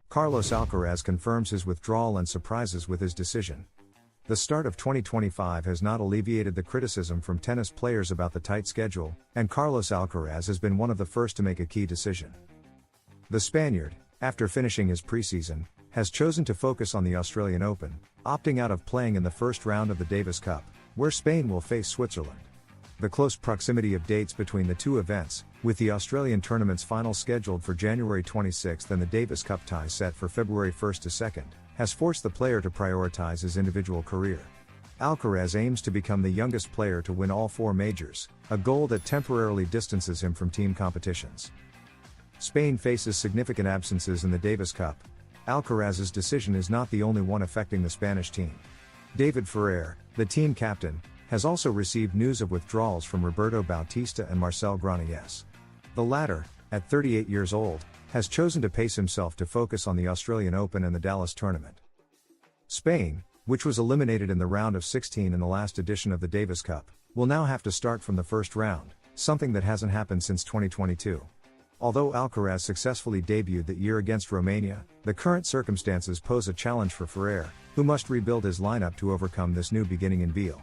Carlos Alcaraz confirms his withdrawal and surprises with his decision. The start of 2025 has not alleviated the criticism from tennis players about the tight schedule, and Carlos Alcaraz has been one of the first to make a key decision. The Spaniard, after finishing his preseason, has chosen to focus on the Australian Open, opting out of playing in the first round of the Davis Cup, where Spain will face Switzerland. The close proximity of dates between the two events, with the Australian tournament's final scheduled for January 26 and the Davis Cup tie set for February 1 to 2, has forced the player to prioritize his individual career. Alcaraz aims to become the youngest player to win all 4 majors, a goal that temporarily distances him from team competitions. Spain faces significant absences in the Davis Cup. Alcaraz's decision is not the only one affecting the Spanish team. David Ferrer, the team captain, has also received news of withdrawals from Roberto Bautista and Marcel Granollers. The latter, at 38 years old, has chosen to pace himself to focus on the Australian Open and the Dallas tournament. Spain, which was eliminated in the round of 16 in the last edition of the Davis Cup, will now have to start from the first round, something that hasn't happened since 2022. Although Alcaraz successfully debuted that year against Romania, the current circumstances pose a challenge for Ferrer, who must rebuild his lineup to overcome this new beginning in Biel.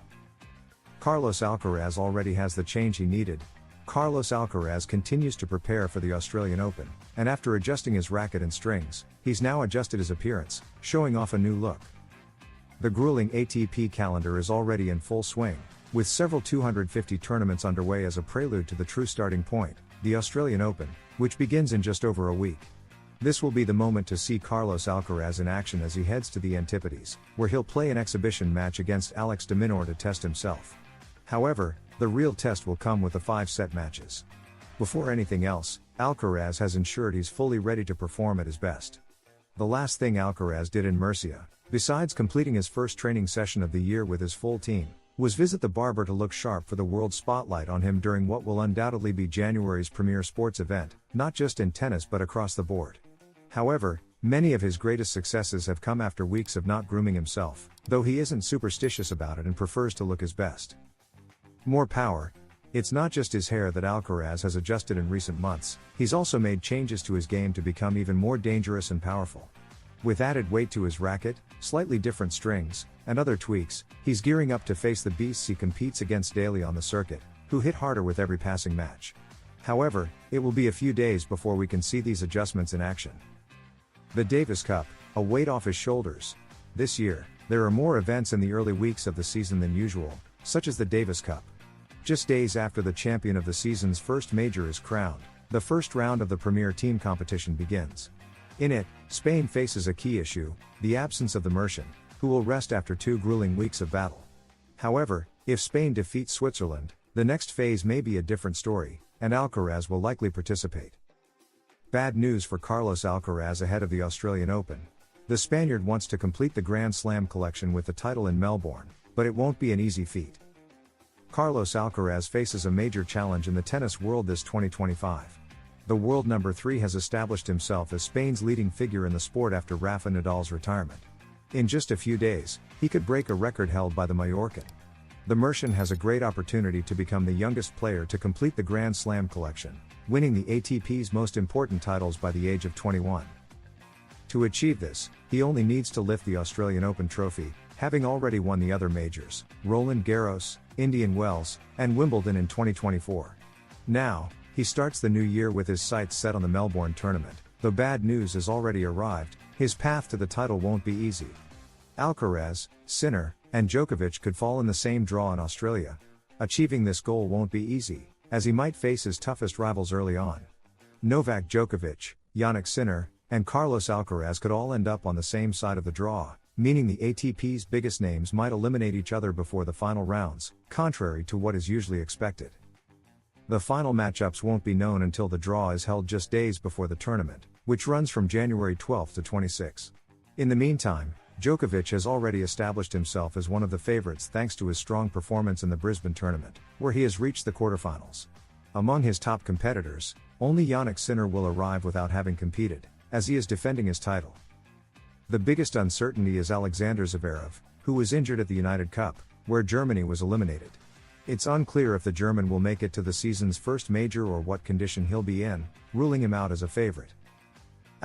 Carlos Alcaraz already has the change he needed. Carlos Alcaraz continues to prepare for the Australian Open, and after adjusting his racket and strings, he's now adjusted his appearance, showing off a new look. The grueling ATP calendar is already in full swing, with several 250 tournaments underway as a prelude to the true starting point, the Australian Open, which begins in just over a week. This will be the moment to see Carlos Alcaraz in action as he heads to the Antipodes, where he'll play an exhibition match against Alex de Minaur to test himself. However, the real test will come with the 5-set matches. Before anything else, Alcaraz has ensured he's fully ready to perform at his best. The last thing Alcaraz did in Murcia, besides completing his first training session of the year with his full team, was visit the barber to look sharp for the world spotlight on him during what will undoubtedly be January's premier sports event, not just in tennis but across the board. However, many of his greatest successes have come after weeks of not grooming himself, though he isn't superstitious about it and prefers to look his best. More power. It's not just his hair that Alcaraz has adjusted in recent months, he's also made changes to his game to become even more dangerous and powerful. With added weight to his racket, slightly different strings, and other tweaks, he's gearing up to face the beasts he competes against daily on the circuit, who hit harder with every passing match. However, it will be a few days before we can see these adjustments in action. The Davis Cup, a weight off his shoulders. This year, there are more events in the early weeks of the season than usual, such as the Davis Cup. Just days after the champion of the season's first major is crowned, the first round of the premier team competition begins. In it, Spain faces a key issue, the absence of the Mercian, who will rest after 2 grueling weeks of battle. However, if Spain defeats Switzerland, the next phase may be a different story, and Alcaraz will likely participate. Bad news for Carlos Alcaraz ahead of the Australian Open. The Spaniard wants to complete the Grand Slam collection with the title in Melbourne, but it won't be an easy feat. Carlos Alcaraz faces a major challenge in the tennis world this 2025. The world number 3 has established himself as Spain's leading figure in the sport after Rafa Nadal's retirement. In just a few days, he could break a record held by the Mallorcan. The Mercian has a great opportunity to become the youngest player to complete the Grand Slam collection, winning the ATP's most important titles by the age of 21. To achieve this, he only needs to lift the Australian Open trophy, having already won the other majors, Roland Garros, Indian Wells, and Wimbledon in 2024. Now, he starts the new year with his sights set on the Melbourne tournament. Though bad news has already arrived, his path to the title won't be easy. Alcaraz, Sinner, and Djokovic could fall in the same draw in Australia. Achieving this goal won't be easy, as he might face his toughest rivals early on. Novak Djokovic, Jannik Sinner, and Carlos Alcaraz could all end up on the same side of the draw, meaning the ATP's biggest names might eliminate each other before the final rounds, contrary to what is usually expected. The final matchups won't be known until the draw is held just days before the tournament, which runs from January 12 to 26. In the meantime, Djokovic has already established himself as one of the favorites thanks to his strong performance in the Brisbane tournament, where he has reached the quarterfinals. Among his top competitors, only Jannik Sinner will arrive without having competed, as he is defending his title. The biggest uncertainty is Alexander Zverev, who was injured at the United Cup, where Germany was eliminated. It's unclear if the German will make it to the season's first major or what condition he'll be in, ruling him out as a favorite.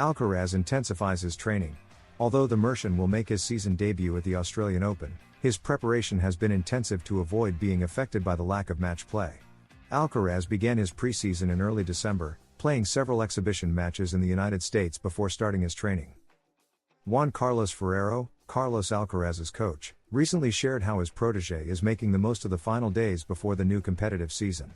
Alcaraz intensifies his training. Although the Mercian will make his season debut at the Australian Open, his preparation has been intensive to avoid being affected by the lack of match play. Alcaraz began his preseason in early December, playing several exhibition matches in the United States before starting his training. Juan Carlos Ferrero, Carlos Alcaraz's coach, recently shared how his protege is making the most of the final days before the new competitive season.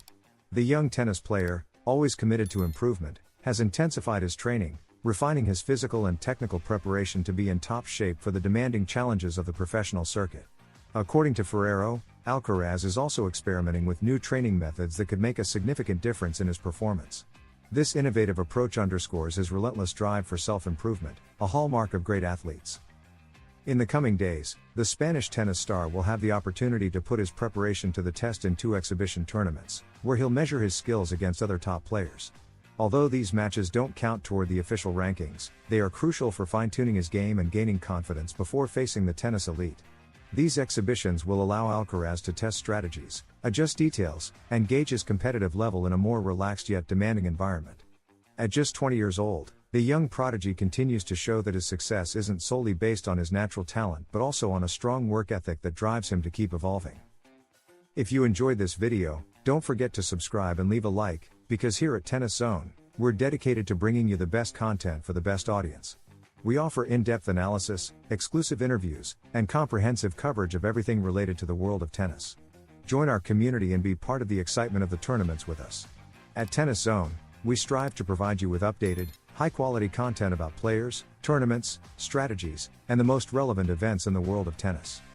The young tennis player, always committed to improvement, has intensified his training, refining his physical and technical preparation to be in top shape for the demanding challenges of the professional circuit. According to Ferrero, Alcaraz is also experimenting with new training methods that could make a significant difference in his performance. This innovative approach underscores his relentless drive for self-improvement, a hallmark of great athletes. In the coming days, the Spanish tennis star will have the opportunity to put his preparation to the test in 2 exhibition tournaments, where he'll measure his skills against other top players. Although these matches don't count toward the official rankings, they are crucial for fine-tuning his game and gaining confidence before facing the tennis elite. These exhibitions will allow Alcaraz to test strategies, adjust details, and gauge his competitive level in a more relaxed yet demanding environment. At just 20 years old, the young prodigy continues to show that his success isn't solely based on his natural talent but also on a strong work ethic that drives him to keep evolving. If you enjoyed this video, don't forget to subscribe and leave a like, because here at Tennis Zone, we're dedicated to bringing you the best content for the best audience. We offer in-depth analysis, exclusive interviews, and comprehensive coverage of everything related to the world of tennis. Join our community and be part of the excitement of the tournaments with us. At Tennis Zone, we strive to provide you with updated, high-quality content about players, tournaments, strategies, and the most relevant events in the world of tennis.